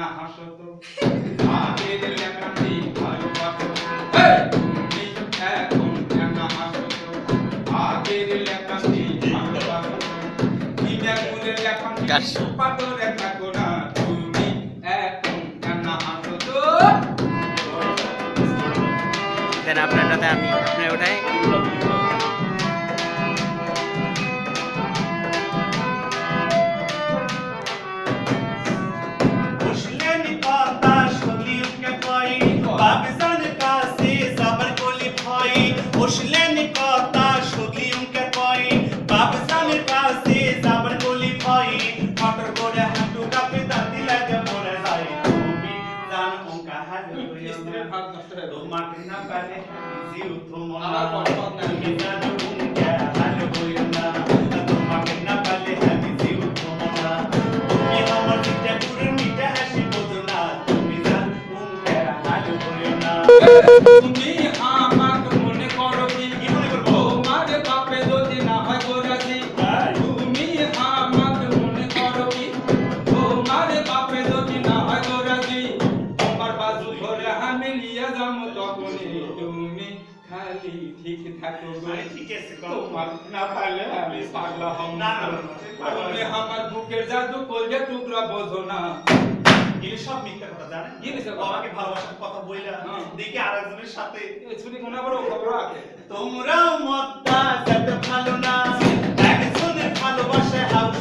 হাসো তো আগের লেখাটি ভালোবাসো তুমি এখন কেন হাসো তো আগের লেখাটি ভালোবাসো বিনামূল্যে লেখাটি পাথরে থাকো না তুমি এখন কেন হাসো তো দেন আপনারটাতে আমি আপনার ওটাই তুমি আমাকে মনে করো কি তোমার বাপে যদি না হয় গোরাজি তুমি আমাকে মনে করো কি তোমার বাপে যদি না হয় গোরাজি তোমার বাজু ধরে আমি নিয়ে যাবো তখনই তুমি খালি ঠিক থাকো ঠিক আছে তোমার না পারলে আমি পাগলা হব না তুমি আমার বুকের জাদু কলজে টুকরা বোঝো না এগুলো সব মিথ্যা কথা জানেন জিনিসের বাবাকে ভালোবাসার কথা বইলা দেখি আরেকজনের সাথে ছুটি কোনা বড় খবর আছে তোমরাও মতটা যেতে ভালো না একজনের ভালোবাসে হাউস